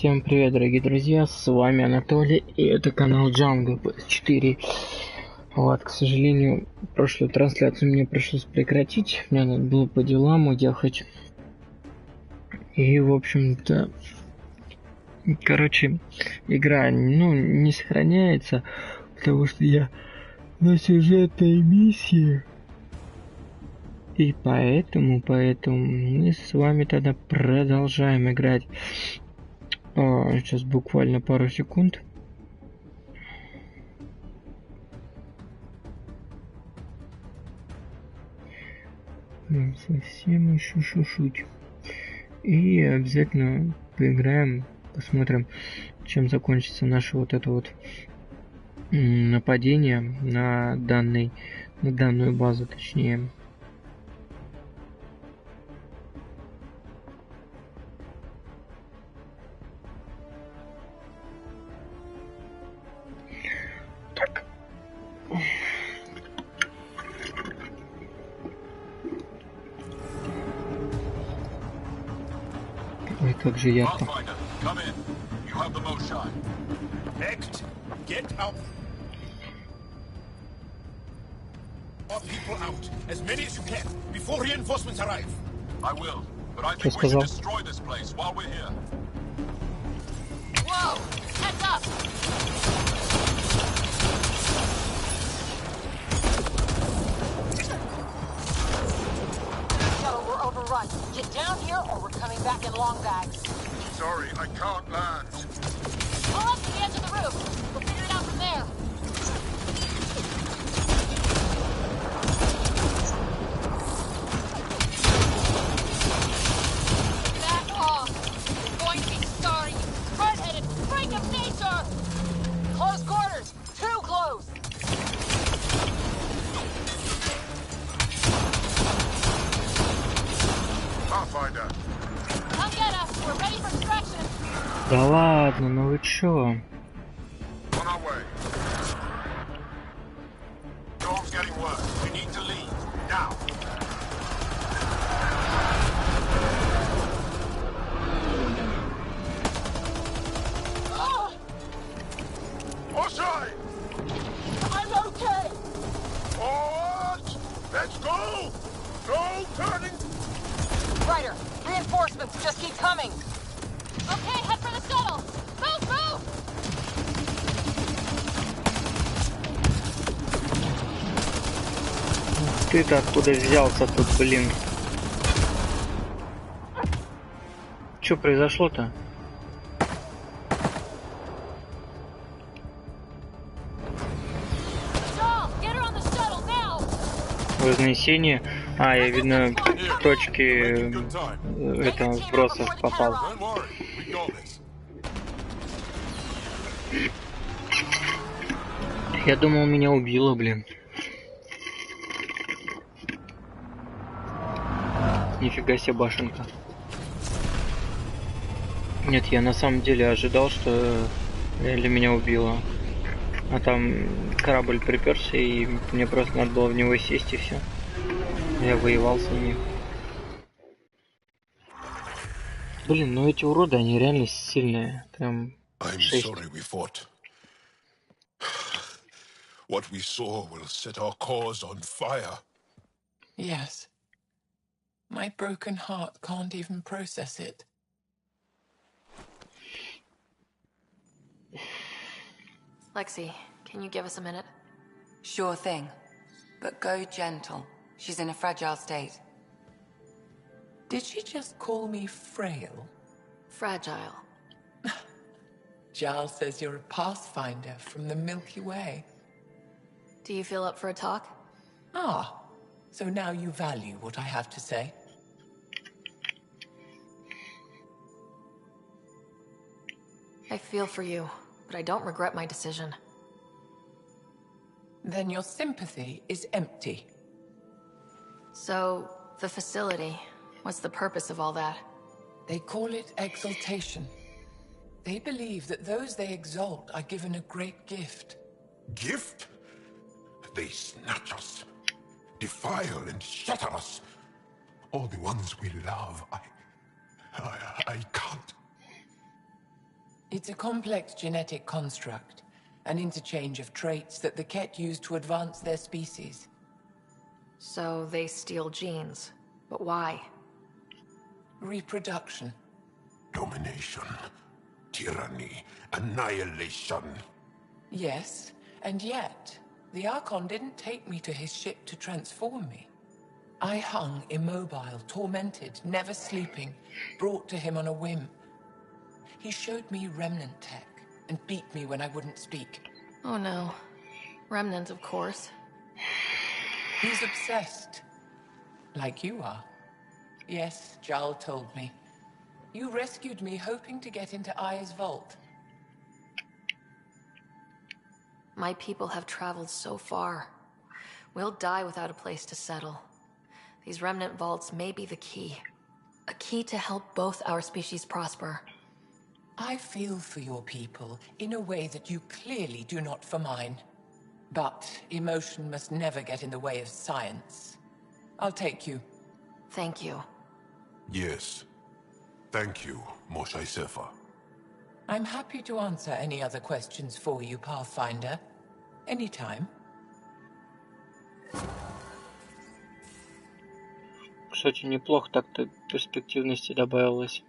Всем привет, дорогие друзья, с вами Анатолий, и это канал Джанго 4. Вот, к сожалению, прошлую трансляцию мне пришлось прекратить, мне надо было по делам уехать. И, в общем-то, игра, не сохраняется, потому что я на сюжетной миссии. И поэтому мы с вами тогда продолжаем играть. Сейчас буквально пару секунд. Совсем еще чуть-чуть. И обязательно поиграем, посмотрим, чем закончится наше вот это вот нападение на данную базу, точнее. Так. Ой, как же ярко. Что сказал? Get down here or we're coming back in long bags. Sorry, I can't land. Pull up to the edge of the roof. We'll figure it out from there. Back off. You're going to be sorry, you hard-headed freak of nature. Close quarters. Too close. Pathfinder. Come get us. We're ready for extraction. Да ладно, ну вы чё? On our way. Storm's getting worse. We need to leave. Now. Offside! I'm okay. Forward! Let's go! No turning! Ryder, reinforcements just keep coming. Okay, head for the shuttle. Move, move! Ты-то откуда взялся тут, блин? Чё произошло-то? Shaw, get her on the shuttle now! Вознесение. Я, видно, к точке этого сбросов попал. Don't worry, we got this. Я думал, меня убило, блин. Нифига себе башенка. Нет, я на самом деле ожидал, что реально меня убило. А там корабль приперся, и мне просто надо было в него сесть, и все. Я воевал с ними. Блин, ну эти уроды, они реально сильные. Прям I'm 6. sorry we fought. What we saw will set our cause on fire. Yes. My broken heart can't even process it. Lexi, can you give us a minute? Sure thing. But go gentle. She's in a fragile state. Did she just call me frail? Fragile. Giles says you're a pathfinder from the Milky Way. Do you feel up for a talk? Ah, so now you value what I have to say. I feel for you, but I don't regret my decision. Then your sympathy is empty. So, the facility, what's the purpose of all that? They call it exaltation. They believe that those they exalt are given a great gift. Gift? They snatch us, defile and shatter us. All the ones we love. I can't. It's a complex genetic construct, an interchange of traits that the Ket use to advance their species. So they steal genes. But why? Reproduction. Domination, tyranny, annihilation. Yes, and yet, the Archon didn't take me to his ship to transform me. I hung immobile, tormented, never sleeping, brought to him on a whim. He showed me remnant tech and beat me when I wouldn't speak. Oh no. Remnant, of course. He's obsessed. Like you are. Yes, Jarl told me. You rescued me hoping to get into Aya's vault. My people have traveled so far. We'll die without a place to settle. These remnant vaults may be the key. A key to help both our species prosper. I feel for your people in a way that you clearly do not for mine. But emotion must never get in the way of science. I'll take you. Thank you. Yes. Thank you, Moshe Sefa. I'm happy to answer any other questions for you, Pathfinder. Anytime. Кстати, неплохо так-то перспективности добавилось.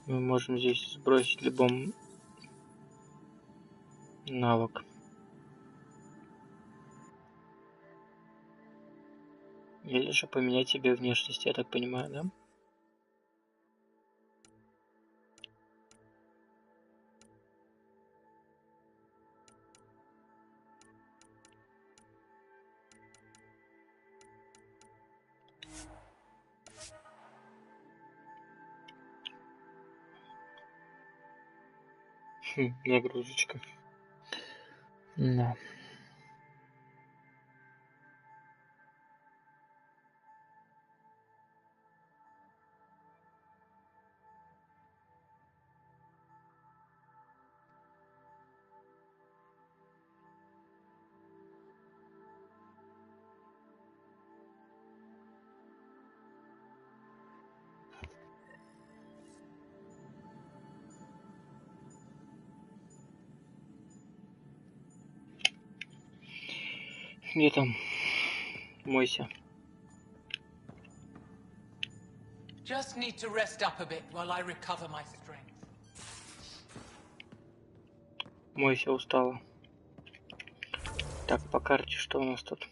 Мы можем здесь сбросить любой навык. Или же поменять себе внешность, я так понимаю, да? Загрузочка. Да. Где там? Мойся. Just need to rest up a bit while I recover my strength. Мойся, устала. Так, по карте что у нас тут?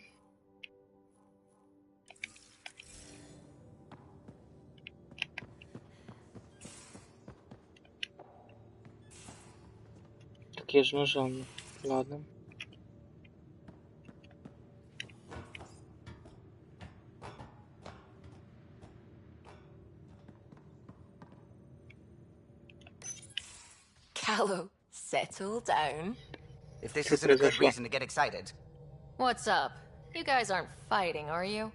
Так я же нажал. Ладно. Callow, settle down. If this isn't a good reason to get excited. What's up? You guys aren't fighting, are you?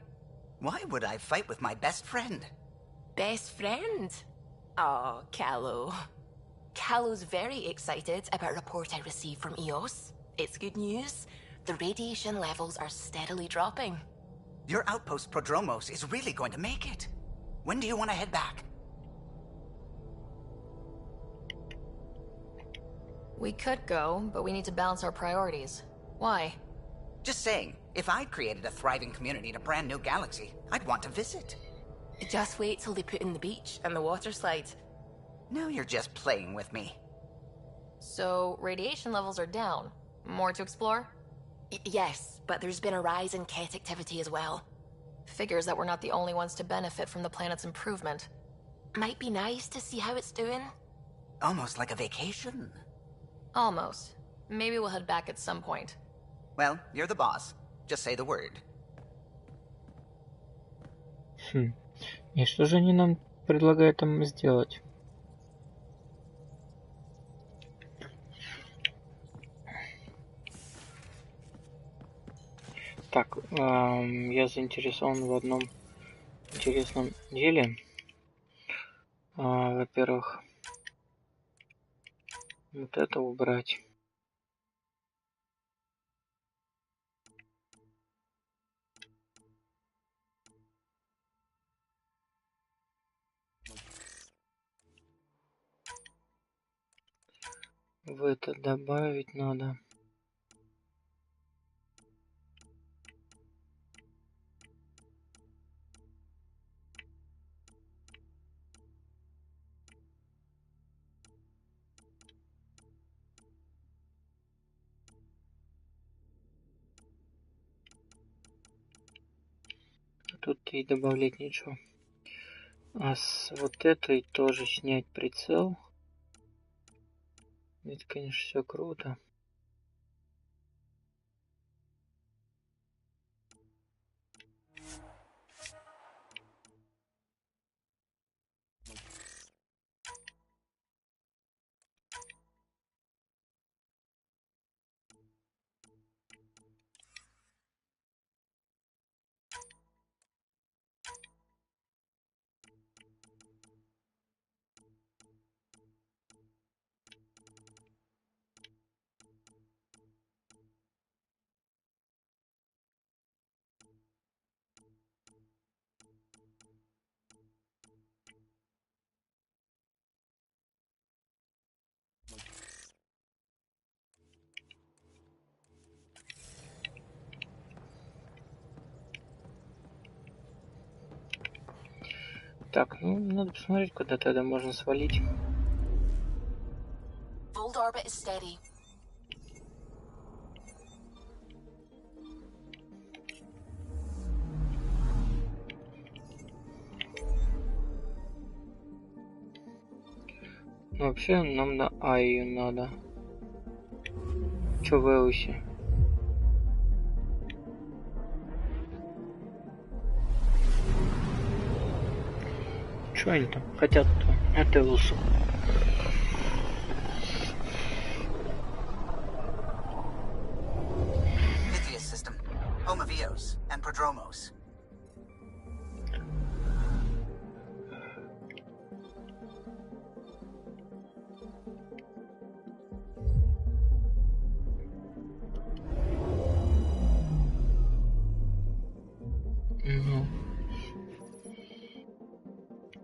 Why would I fight with my best friend? Best friend? Oh, Callow. Callow's very excited about a report I received from EOS. It's good news. The radiation levels are steadily dropping. Your outpost Prodromos is really going to make it. When do you want to head back? We could go, but we need to balance our priorities. Why? Just saying, if I'd created a thriving community in a brand new galaxy, I'd want to visit. Just wait till they put in the beach and the water slide. Now you're just playing with me. So, radiation levels are down. More to explore? Yes, but there's been a rise in Ket activity as well. Figures that we're not the only ones to benefit from the planet's improvement. Might be nice to see how it's doing. Almost like a vacation. Almost. Maybe we'll head back at some point. Well, you're the boss. Just say the word. И что же они нам предлагают там сделать? Так, я заинтересован в одном интересном деле. Во-первых, вот это убрать. В это добавить надо. Тут и добавлять ничего. А с вот этой тоже снять прицел. Это, конечно, все круто. Так, ну надо посмотреть, куда тогда можно свалить. Fold orbit is steady. Ну, вообще нам на А ее надо. Че в Эусе? Че они там хотят-то от Эусу? System, home of Eos and Prodromos. Ну,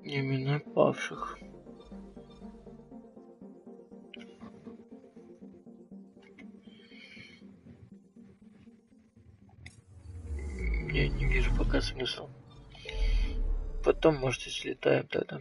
имена павших. Я не вижу пока смысла. Потом, может, и слетаем тогда.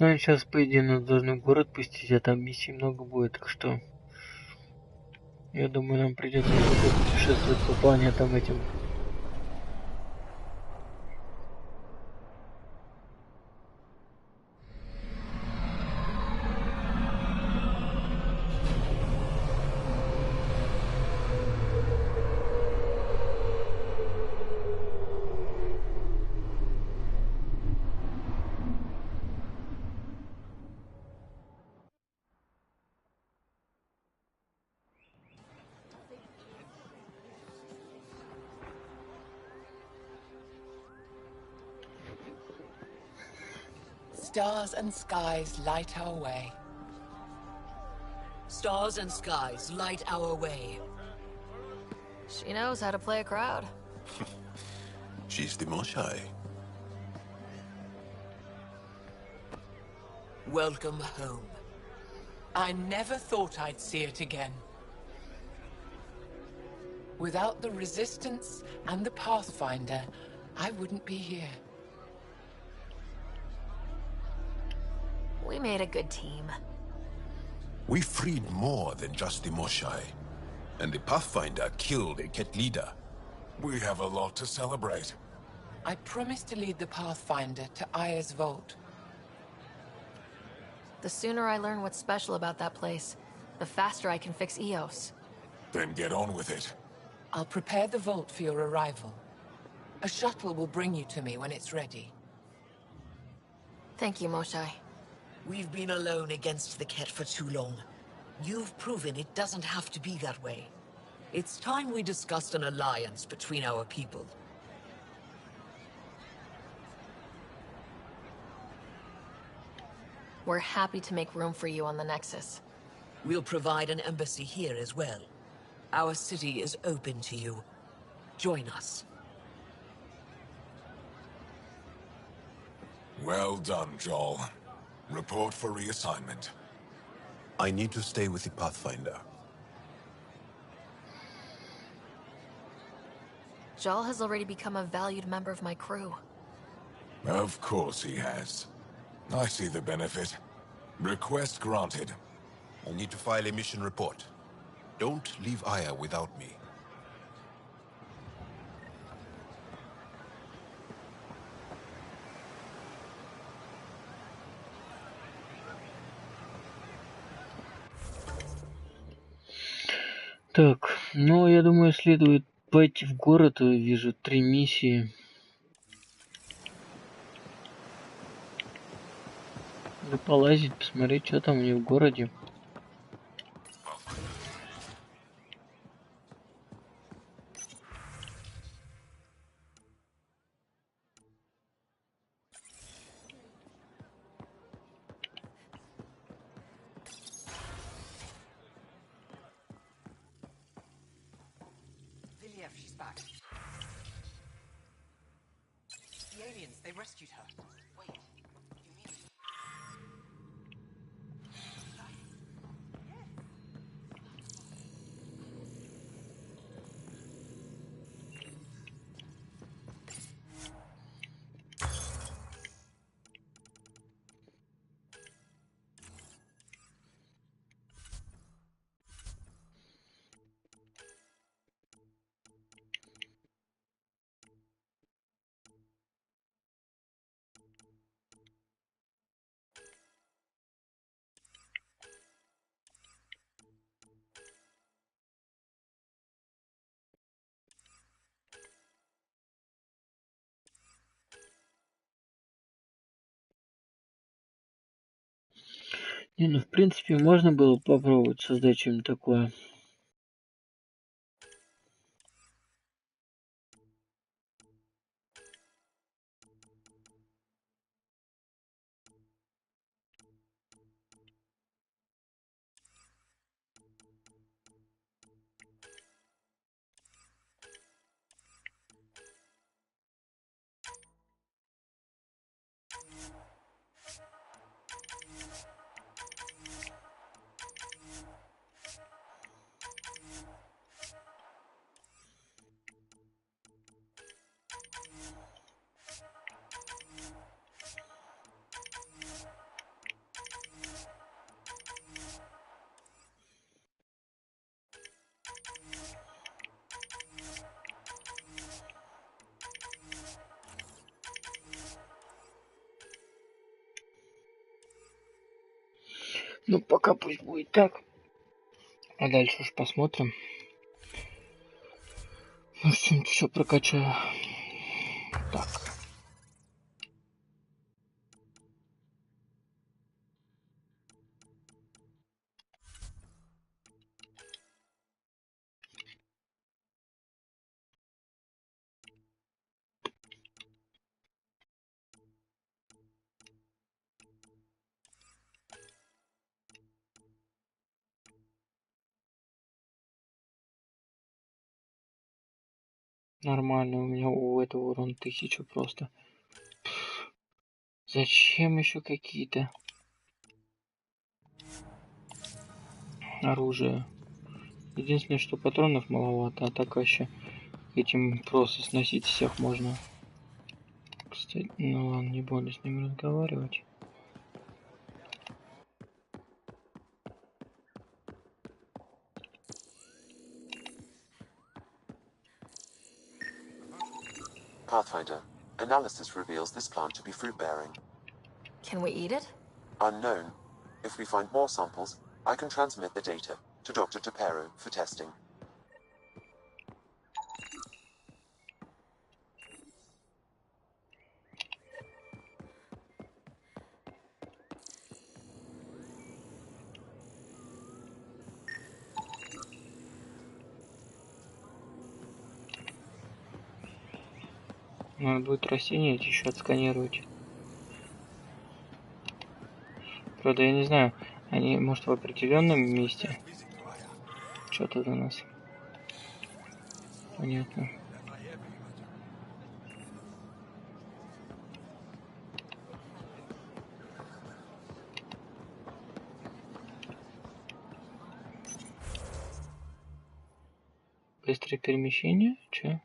Ну, сейчас, по идее, нас должны в город пустить, а там миссий много будет, так что... Я думаю, нам придется путешествовать по планетам этим. Stars and skies light our way. Stars and skies light our way. She knows how to play a crowd. She's the Moshai. Welcome home. I never thought I'd see it again. Without the Resistance and the Pathfinder, I wouldn't be here. We made a good team. We freed more than just the Moshai. And the Pathfinder killed a Ket leader. We have a lot to celebrate. I promised to lead the Pathfinder to Aya's vault. The sooner I learn what's special about that place, the faster I can fix Eos. Then get on with it. I'll prepare the vault for your arrival. A shuttle will bring you to me when it's ready. Thank you, Moshai. We've been alone against the Ket for too long. You've proven it doesn't have to be that way. It's time we discussed an alliance between our people. We're happy to make room for you on the Nexus. We'll provide an embassy here as well. Our city is open to you. Join us. Well done, Joel. Report for reassignment. I need to stay with the Pathfinder. Jal has already become a valued member of my crew. Of course he has. I see the benefit. Request granted. I need to file a mission report. Don't leave Aya without me. Так, ну, я думаю, следует пойти в город. Вижу 3 миссии. Да полазить, посмотреть, что там у них в городе. She's back. The aliens, they rescued her. Wait, you mean... Не, ну в принципе можно было попробовать создать что-нибудь такое. Ну, пока пусть будет так. А дальше уж посмотрим. Ну, что-нибудь еще прокачаю. Так. Нормально, у меня у этого урон 1000 просто. Зачем еще какие-то оружия? Единственное, что патронов маловато, а так вообще этим просто сносить всех можно. Кстати, ну ладно, не буду с ним разговаривать. Pathfinder. Analysis reveals this plant to be fruit-bearing. Can we eat it? Unknown. If we find more samples, I can transmit the data to Dr. Tapero for testing. Надо будет растения эти еще отсканировать. Правда, я не знаю, они, может, в определенном месте. Что тут у нас? Понятно. Быстрое перемещение? Че?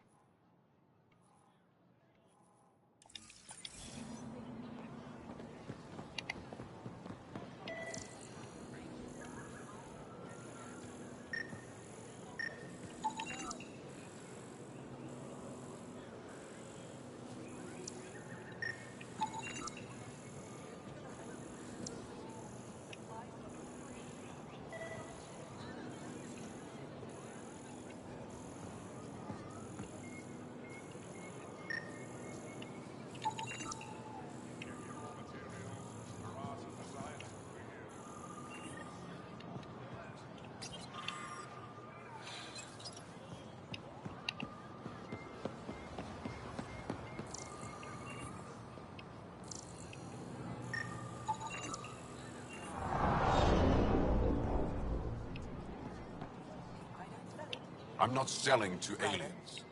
I'm not selling to aliens.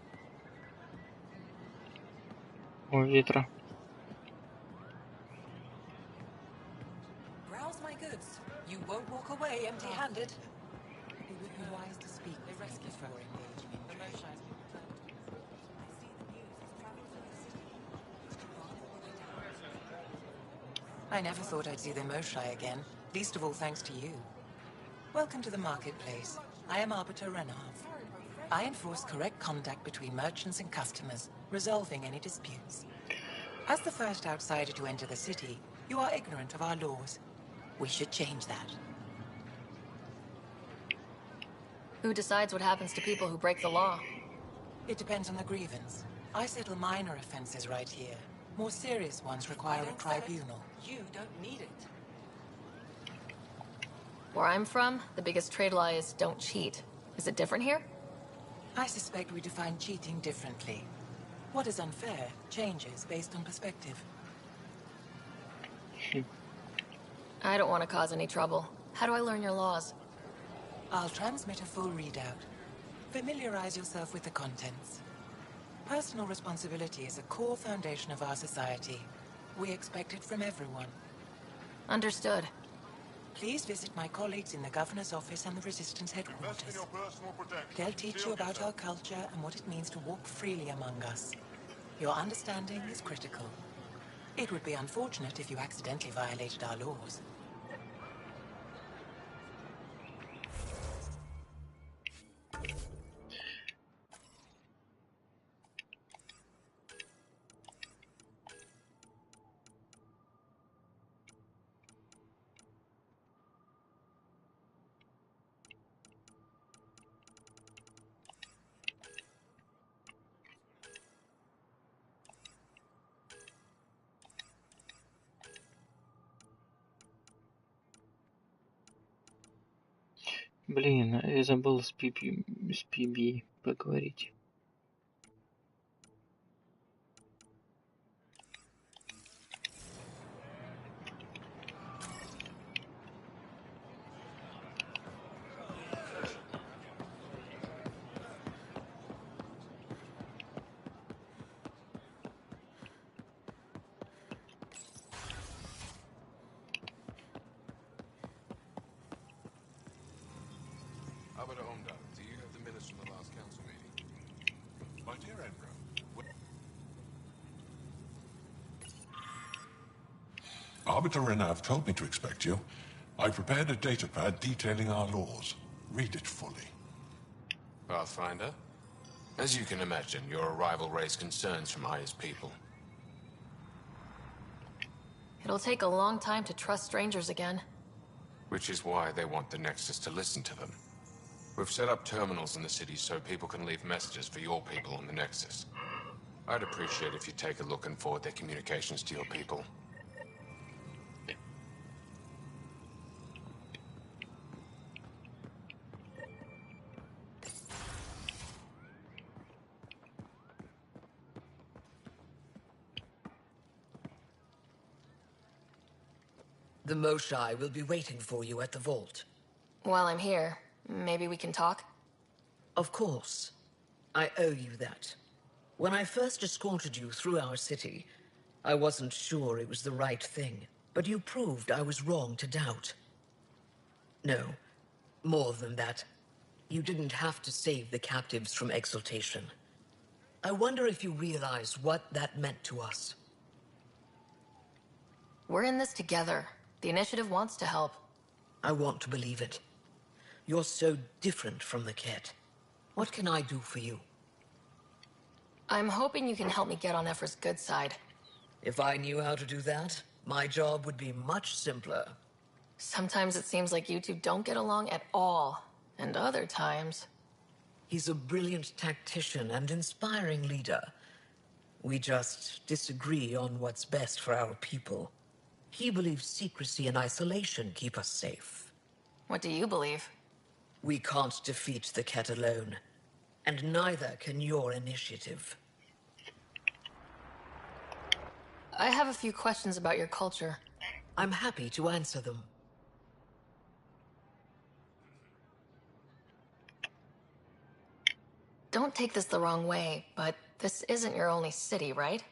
О, ветра. Browse my goods. You won't walk away empty-handed. It would be wise to speak with me before engaging in trade. I never thought I'd see the Moshai again, least of all thanks to you. Welcome to the marketplace. I am Arbiter Renov. I enforce correct conduct between merchants and customers, resolving any disputes. As the first outsider to enter the city, you are ignorant of our laws. We should change that. Who decides what happens to people who break the law? It depends on the grievance. I settle minor offenses right here. More serious ones require a tribunal. You don't need it. Where I'm from, the biggest trade law is don't cheat. Is it different here? I suspect we define cheating differently. What is unfair changes based on perspective. I don't want to cause any trouble. How do I learn your laws? I'll transmit a full readout. Familiarize yourself with the contents. Personal responsibility is a core foundation of our society. We expect it from everyone. Understood. Please visit my colleagues in the Governor's office and the Resistance headquarters. They'll teach you about our culture and what it means to walk freely among us. Your understanding is critical. It would be unfortunate if you accidentally violated our laws. Блин, я забыл с Пиби поговорить. Arbiter Renav told me to expect you. I prepared a datapad detailing our laws. Read it fully. Pathfinder? As you can imagine, your arrival raised concerns from Aya's people. It'll take a long time to trust strangers again. Which is why they want the Nexus to listen to them. We've set up terminals in the city so people can leave messages for your people on the Nexus. I'd appreciate if you take a look and forward their communications to your people. The Moshai will be waiting for you at the vault. While I'm here, maybe we can talk? Of course. I owe you that. When I first escorted you through our city, I wasn't sure it was the right thing, but you proved I was wrong to doubt. No, more than that. You didn't have to save the captives from exaltation. I wonder if you realize what that meant to us. We're in this together. The Initiative wants to help. I want to believe it. You're so different from the Ket. What can I do for you? I'm hoping you can help me get on Ephra's good side. If I knew how to do that, my job would be much simpler. Sometimes it seems like you two don't get along at all. And other times... He's a brilliant tactician and inspiring leader. We just disagree on what's best for our people. He believes secrecy and isolation keep us safe. What do you believe? We can't defeat the Ket alone. And neither can your initiative. I have a few questions about your culture. I'm happy to answer them. Don't take this the wrong way, but this isn't your only city, right?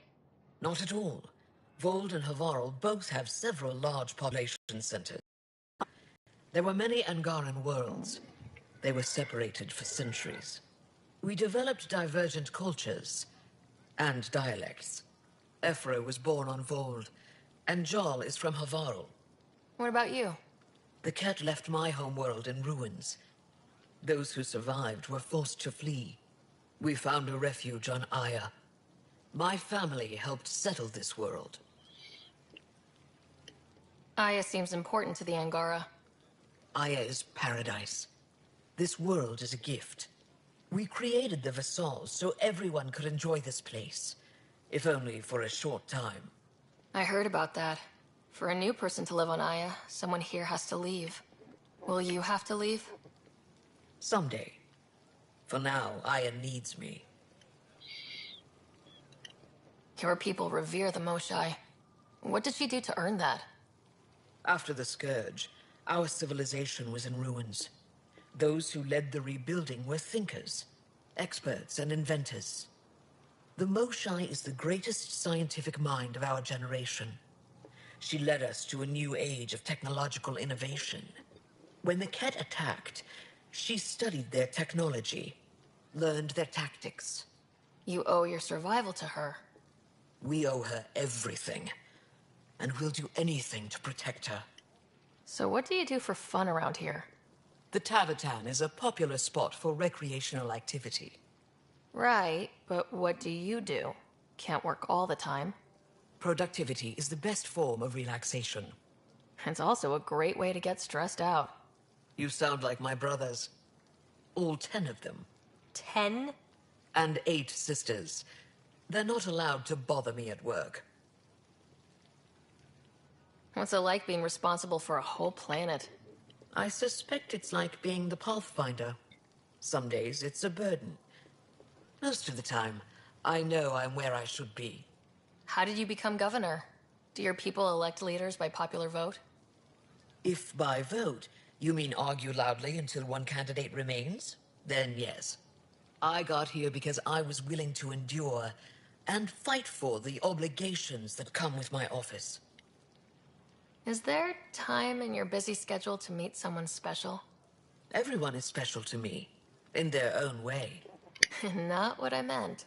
Not at all. Vold and Havarl both have several large population centers. There were many Angaran worlds. They were separated for centuries. We developed divergent cultures and dialects. Ephra was born on Vold, and Jal is from Havarl. What about you? The Ket left my homeworld in ruins. Those who survived were forced to flee. We found a refuge on Aya. My family helped settle this world. Aya seems important to the Angara. Aya is paradise. This world is a gift. We created the Vassals so everyone could enjoy this place, if only for a short time. I heard about that. For a new person to live on Aya, someone here has to leave. Will you have to leave? Someday. For now, Aya needs me. Your people revere the Moshai. What did she do to earn that? After the Scourge, our civilization was in ruins. Those who led the rebuilding were thinkers, experts, and inventors. The Moshai is the greatest scientific mind of our generation. She led us to a new age of technological innovation. When the Ket attacked, she studied their technology, learned their tactics. You owe your survival to her. We owe her everything, and we'll do anything to protect her. So what do you do for fun around here? The Tavatan is a popular spot for recreational activity. Right, but what do you do? Can't work all the time. Productivity is the best form of relaxation. It's also a great way to get stressed out. You sound like my brothers. All 10 of them. 10? And 8 sisters. They're not allowed to bother me at work. What's it like being responsible for a whole planet? I suspect it's like being the Pathfinder. Some days it's a burden. Most of the time, I know I'm where I should be. How did you become governor? Do your people elect leaders by popular vote? If by vote you mean argue loudly until one candidate remains, then yes. I got here because I was willing to endure and fight for the obligations that come with my office. Is there time in your busy schedule to meet someone special? Everyone is special to me, in their own way. Not what I meant.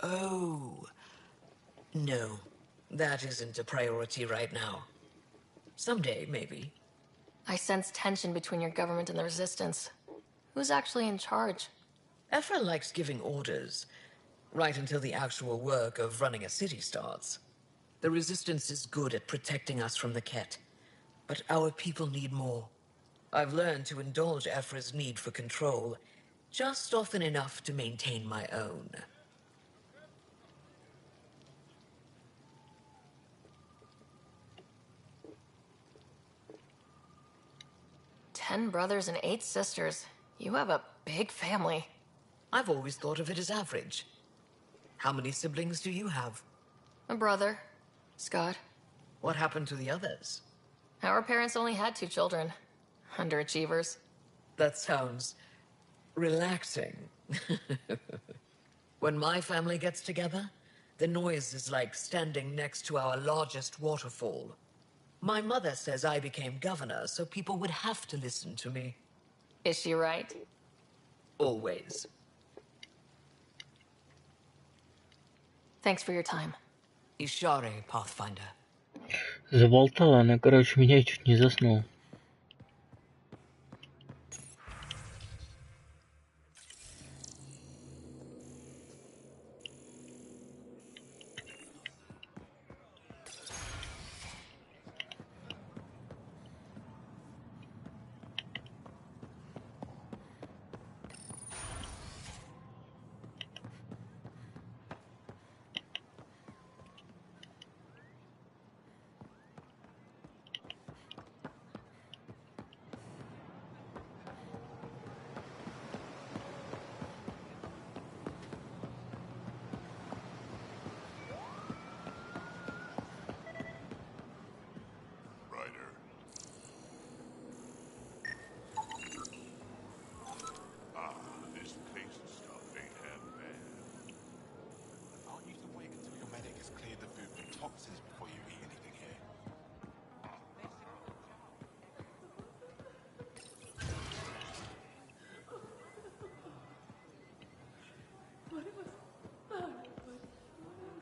Oh. No, that isn't a priority right now. Someday, maybe. I sense tension between your government and the Resistance. Who's actually in charge? Ephra likes giving orders, right until the actual work of running a city starts. The Resistance is good at protecting us from the Ket, but our people need more. I've learned to indulge Ephra's need for control, just often enough to maintain my own. Ten brothers and 8 sisters. You have a big family. I've always thought of it as average. How many siblings do you have? A brother, Scott. What happened to the others? Our parents only had 2 children. Underachievers. That sounds relaxing. When my family gets together, the noise is like standing next to our largest waterfall. My mother says I became governor, so people would have to listen to me. Is she right? Always. Thanks for your time. Ishare, Pathfinder. Заболтала она, короче, меня чуть не заснул.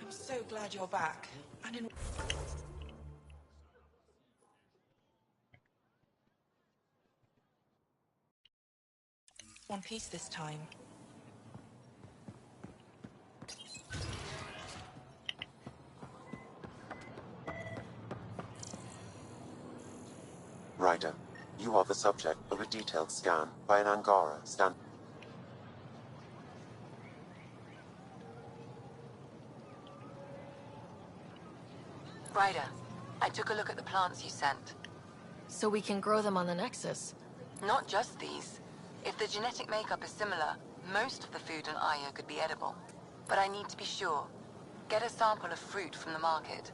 I'm so glad you're back. And in one piece this time. Ryder, you are the subject of a detailed scan by an Angara stand. Ryder, I took a look at the plants you sent. So we can grow them on the Nexus. Not just these. If the genetic makeup is similar, most of the food on Aya could be edible. But I need to be sure. Get a sample of fruit from the market.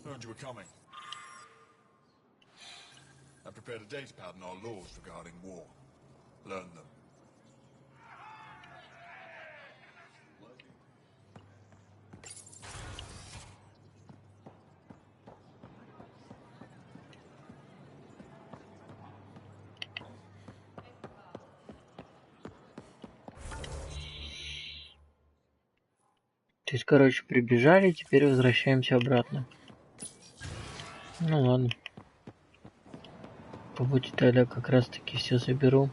Learned you were coming. I prepared a data pad on our laws regarding war. Learn them. То есть, короче, прибежали, теперь возвращаемся обратно. Ну ладно. Побудьте тогда как раз таки все заберу.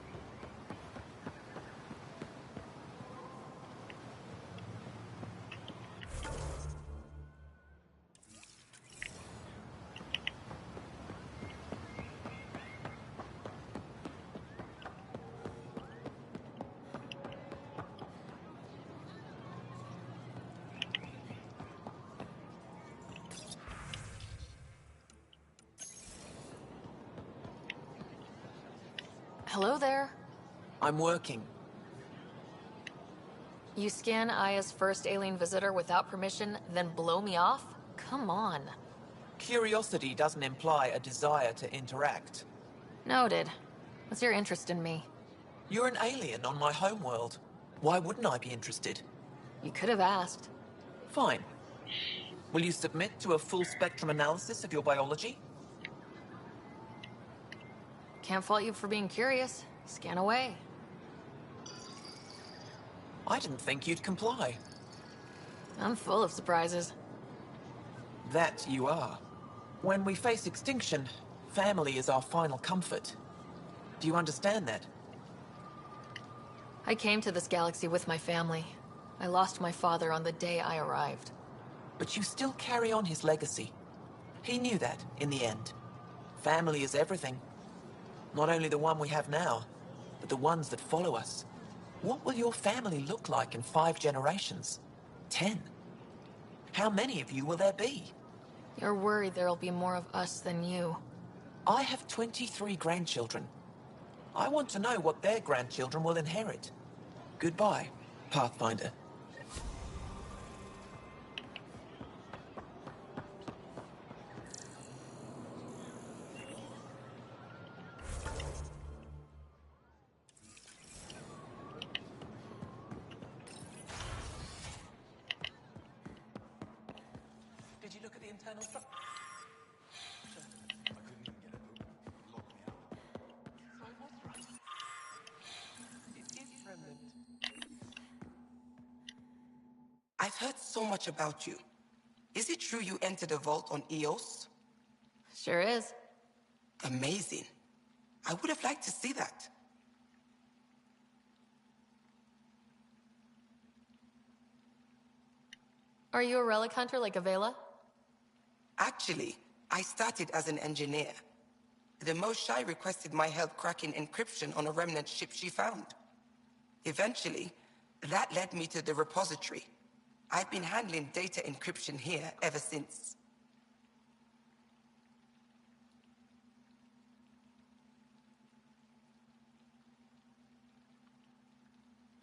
Hello there. I'm working. You scan Aya's first alien visitor without permission, then blow me off? Come on. Curiosity doesn't imply a desire to interact. Noted. What's your interest in me? You're an alien on my homeworld. Why wouldn't I be interested? You could have asked. Fine. Will you submit to a full spectrum analysis of your biology? Can't fault you for being curious. Scan away. I didn't think you'd comply. I'm full of surprises. That you are. When we face extinction, family is our final comfort. Do you understand that? I came to this galaxy with my family. I lost my father on the day I arrived. But you still carry on his legacy. He knew that, in the end. Family is everything. Not only the one we have now, but the ones that follow us. What will your family look like in 5 generations? 10? How many of you will there be? You're worried there'll be more of us than you. I have 23 grandchildren. I want to know what their grandchildren will inherit. Goodbye, Pathfinder. Did you look at the internal structure? I couldn't even get it open. Locked me out. So I was right. It is remnant. I've heard so much about you. Is it true you entered a vault on Eos? Sure is. Amazing. I would have liked to see that. Are you a relic hunter like Avela? Actually, I started as an engineer. The Moshai requested my help cracking encryption on a remnant ship she found. Eventually, that led me to the repository. I've been handling data encryption here ever since.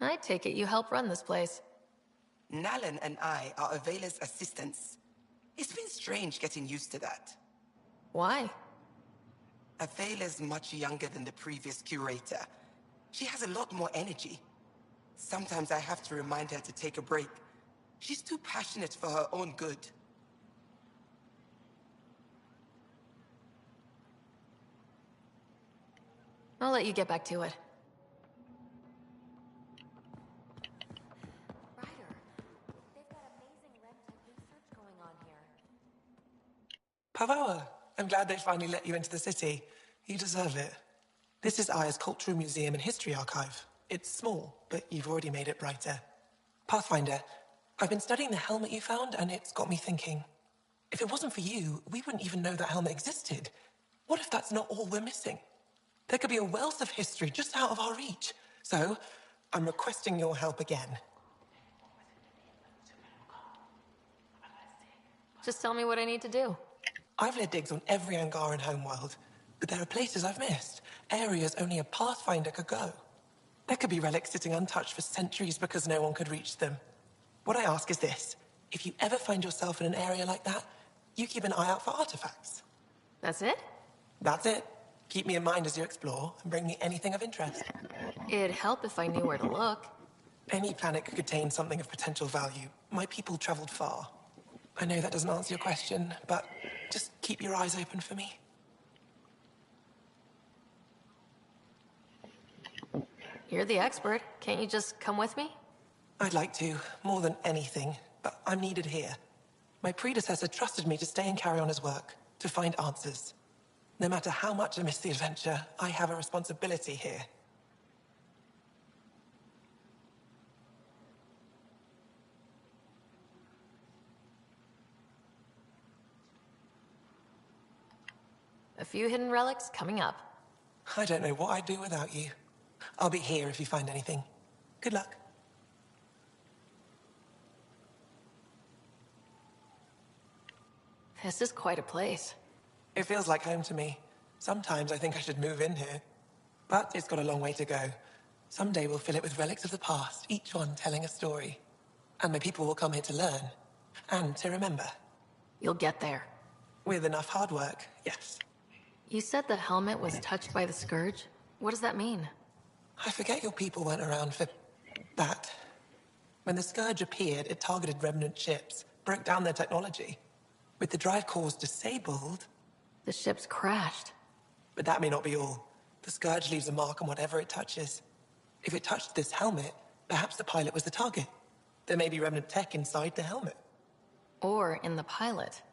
I take it you help run this place. Nalan and I are Avela's assistants. It's been strange getting used to that. Why? Avela's much younger than the previous curator. She has a lot more energy. Sometimes I have to remind her to take a break. She's too passionate for her own good. I'll let you get back to it. Pavawa, I'm glad they finally let you into the city. You deserve it. This is Aya's Cultural Museum and History Archive. It's small, but you've already made it brighter. Pathfinder, I've been studying the helmet you found, and it's got me thinking. If it wasn't for you, we wouldn't even know that helmet existed. What if that's not all we're missing? There could be a wealth of history just out of our reach. So, I'm requesting your help again. Just tell me what I need to do. I've led digs on every Angaran homeworld, but there are places I've missed, areas only a Pathfinder could go. There could be relics sitting untouched for centuries because no one could reach them. What I ask is this: if you ever find yourself in an area like that, you keep an eye out for artifacts. That's it? That's it. Keep me in mind as you explore, and bring me anything of interest. It'd help if I knew where to look. Any planet could contain something of potential value. My people traveled far. I know that doesn't answer your question, but just keep your eyes open for me. You're the expert. Can't you just come with me? I'd like to, more than anything, but I'm needed here. My predecessor trusted me to stay and carry on his work, to find answers. No matter how much I miss the adventure, I have a responsibility here. A few hidden relics coming up. I don't know what I'd do without you. I'll be here if you find anything. Good luck. This is quite a place. It feels like home to me. Sometimes I think I should move in here. But it's got a long way to go. Someday we'll fill it with relics of the past, each one telling a story. And my people will come here to learn. And to remember. You'll get there. With enough hard work, yes. You said the helmet was touched by the Scourge? What does that mean? I forget your people weren't around for that. When the Scourge appeared, it targeted remnant ships, broke down their technology. With the drive cores disabled... The ships crashed. But that may not be all. The Scourge leaves a mark on whatever it touches. If it touched this helmet, perhaps the pilot was the target. There may be remnant tech inside the helmet. Or in the pilot.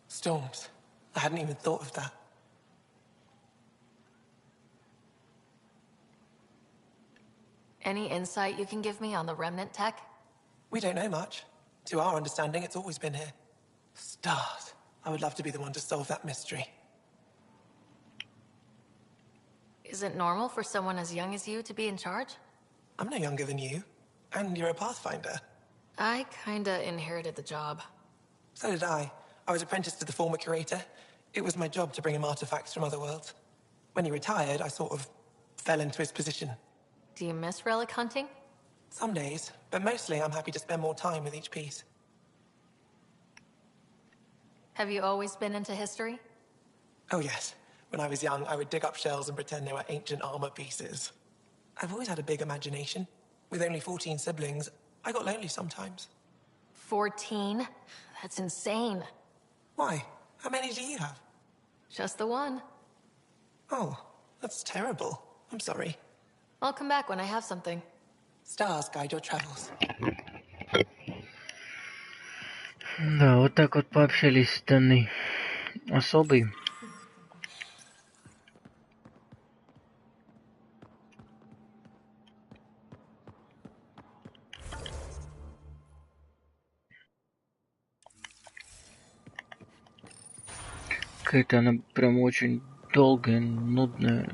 Storms. I hadn't even thought of that. Any insight you can give me on the remnant tech? We don't know much. To our understanding, it's always been here. Stars. I would love to be the one to solve that mystery. Is it normal for someone as young as you to be in charge? I'm no younger than you. And you're a Pathfinder. I kinda inherited the job. So did I. I was apprenticed to the former curator. It was my job to bring him artifacts from other worlds. When he retired, I sort of fell into his position. Do you miss relic hunting? Some days, but mostly I'm happy to spend more time with each piece. Have you always been into history? Oh yes. When I was young, I would dig up shells and pretend they were ancient armor pieces. I've always had a big imagination. With only 14 siblings, I got lonely sometimes. 14? That's insane. Why? How many do you have? Just the one. Oh, that's terrible. I'm sorry. I'll come back when I have something. Stars guide your travels. Да, вот так вот пообщались с данной особой. Какая-то она прям очень долгая, нудная.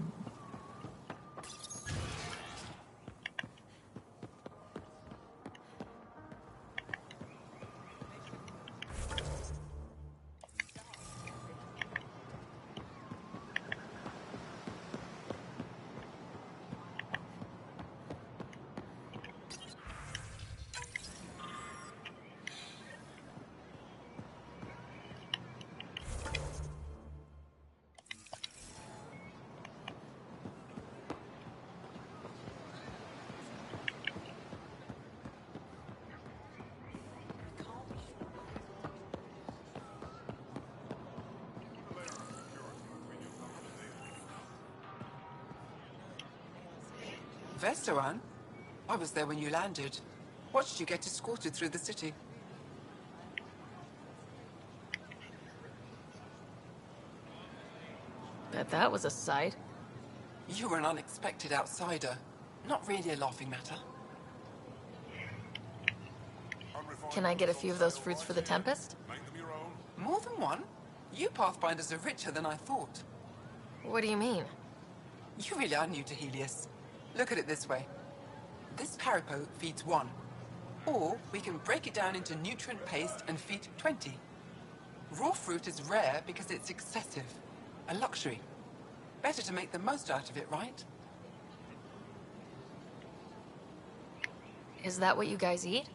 Vestoran? I was there when you landed. Watched you get escorted through the city. Bet that was a sight. You were an unexpected outsider. Not really a laughing matter. Can I get a few of those fruits for the Tempest? More than one? You Pathfinders are richer than I thought. What do you mean? You really are new to Helios. Look at it this way. This Paripo feeds 1. Or we can break it down into nutrient paste and feed 20. Raw fruit is rare because it's excessive. A luxury. Better to make the most out of it, right? Is that what you guys eat?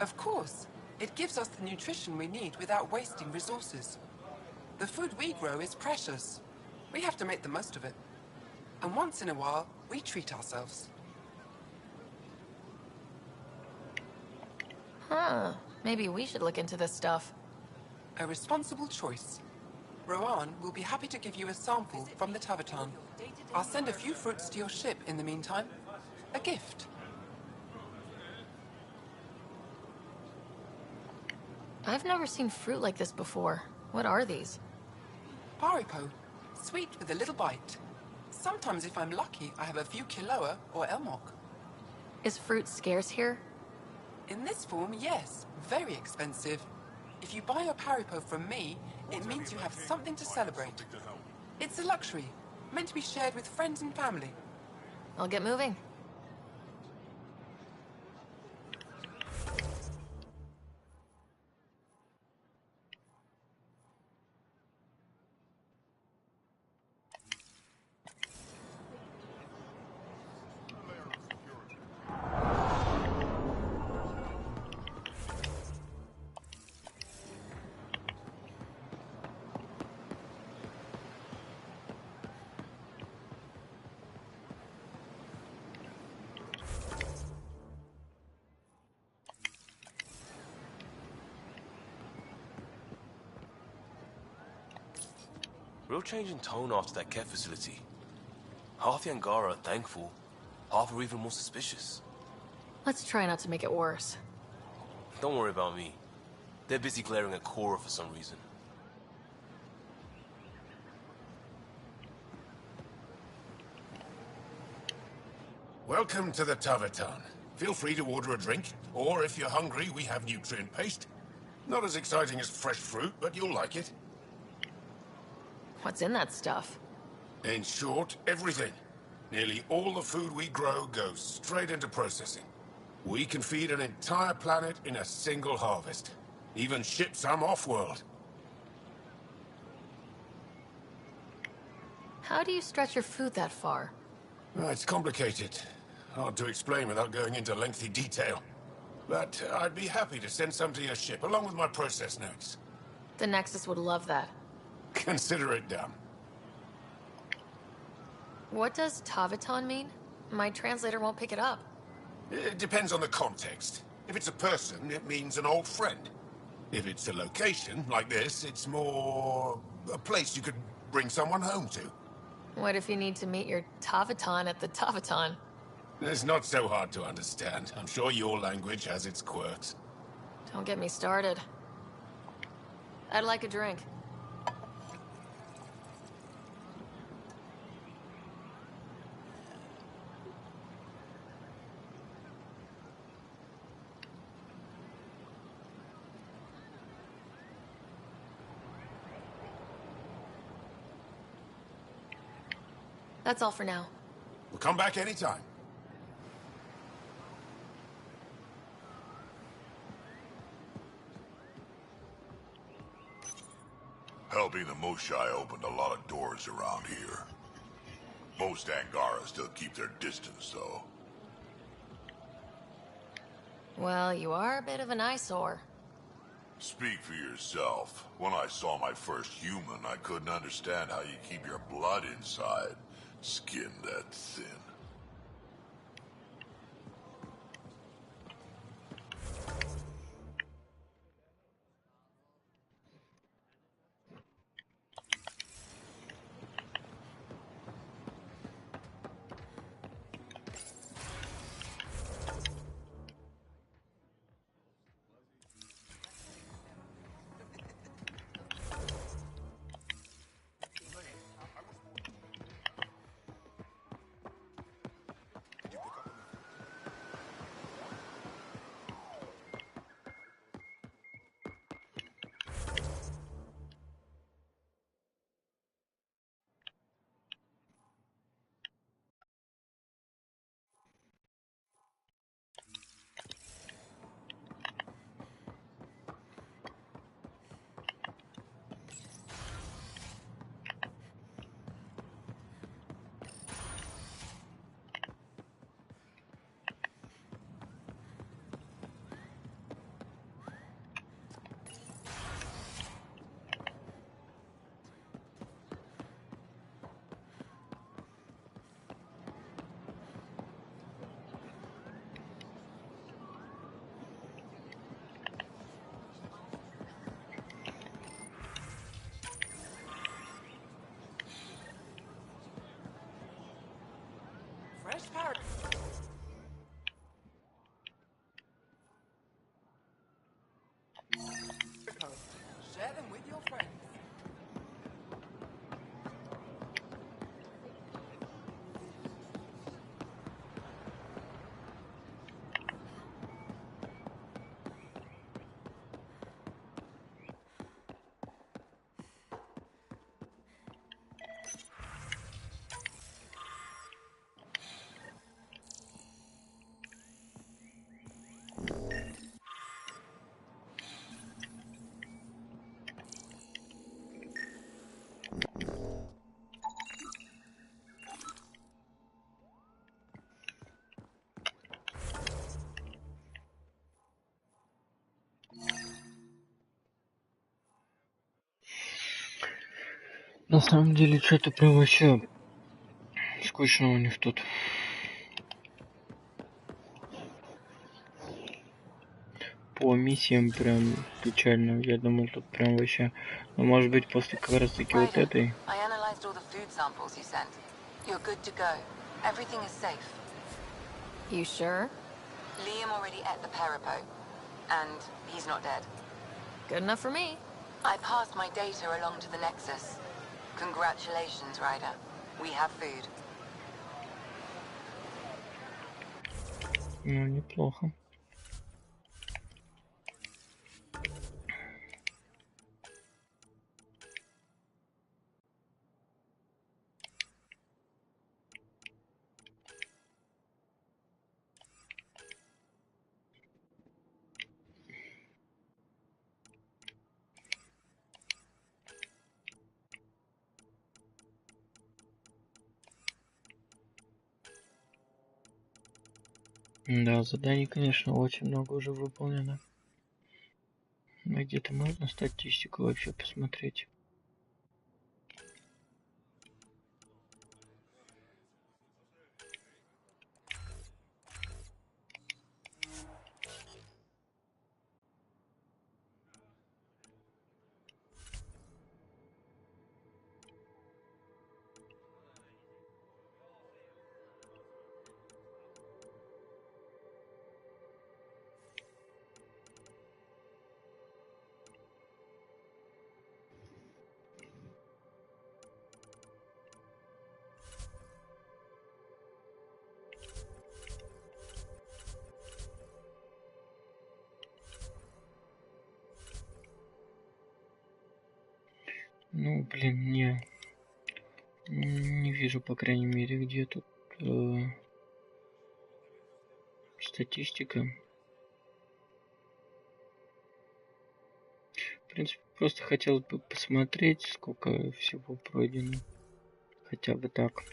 Of course. It gives us the nutrition we need without wasting resources. The food we grow is precious. We have to make the most of it. And once in a while, we treat ourselves. Huh. Maybe we should look into this stuff. A responsible choice. Rowan will be happy to give you a sample from the Tavatan. I'll send a few fruits to your ship in the meantime. A gift. I've never seen fruit like this before. What are these? Paripo. Sweet with a little bite. Sometimes if I'm lucky, I have a few Kiloa or Elmok. Is fruit scarce here? In this form, yes. Very expensive. If you buy a Paripo from me, it means you have something to celebrate. It's a luxury, meant to be shared with friends and family. I'll get moving. Real change in tone after that care facility. Half the Angara are thankful, half are even more suspicious. Let's try not to make it worse. Don't worry about me. They're busy glaring at Cora for some reason. Welcome to the Taverton. Feel free to order a drink, or if you're hungry, we have nutrient paste. Not as exciting as fresh fruit, but you'll like it. What's in that stuff? In short, everything. Nearly all the food we grow goes straight into processing. We can feed an entire planet in a single harvest. Even ship some off-world. How do you stretch your food that far? It's complicated. Hard to explain without going into lengthy detail. But I'd be happy to send some to your ship, along with my process notes. The Nexus would love that. Consider it done. What does Taviton mean? My translator won't pick it up. It depends on the context. If it's a person, it means an old friend. If it's a location, like this, it's more a place you could bring someone home to. What if you need to meet your Taviton at the Taviton? It's not so hard to understand. I'm sure your language has its quirks. Don't get me started. I'd like a drink. That's all for now. We'll come back anytime. Helping the Moshai opened a lot of doors around here. Most Angara still keep their distance, though. Well, you are a bit of an eyesore. Speak for yourself. When I saw my first human, I couldn't understand how you keep your blood inside. Skin that thin. Fresh parrot. Share them with your friends. На самом деле, что-то прям вообще скучно у них тут. По миссиям прям печально. Я думал, тут прям вообще... Ну, может быть, после как раз таки вот этой. I analyzed all the food samples you sent. You're good to go. Everything is safe. You sure? Liam already ate the Peripo, and he's not dead. Good enough for me. I passed my data along to the Nexus. Congratulations, Ryder. We have food. Ну, неплохо. Да, заданий, конечно, очень много уже выполнено. Но где-то можно статистику вообще посмотреть. Ну, блин, не вижу, по крайней мере, где тут статистика. В принципе, просто хотелось бы посмотреть, сколько всего пройдено. Хотя бы так.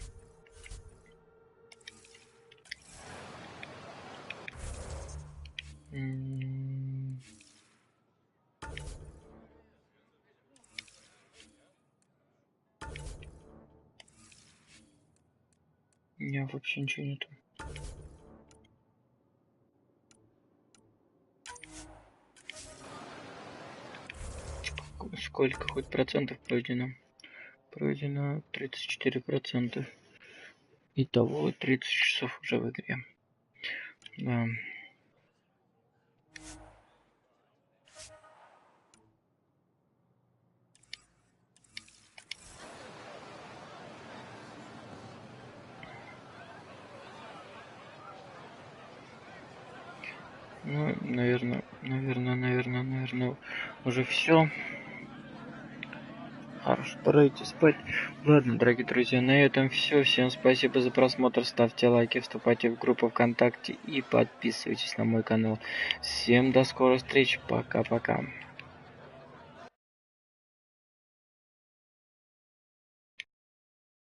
Нет, вообще ничего нету. Сколько хоть процентов пройдено? Пройдено 34%. Итого 30 часов уже в игре. Да. Ну, наверное, уже все. Хорошо, пора идти спать. Ладно, дорогие друзья, на этом все. Всем спасибо за просмотр. Ставьте лайки, вступайте в группу ВКонтакте и подписывайтесь на мой канал. Всем до скорой встречи. Пока-пока.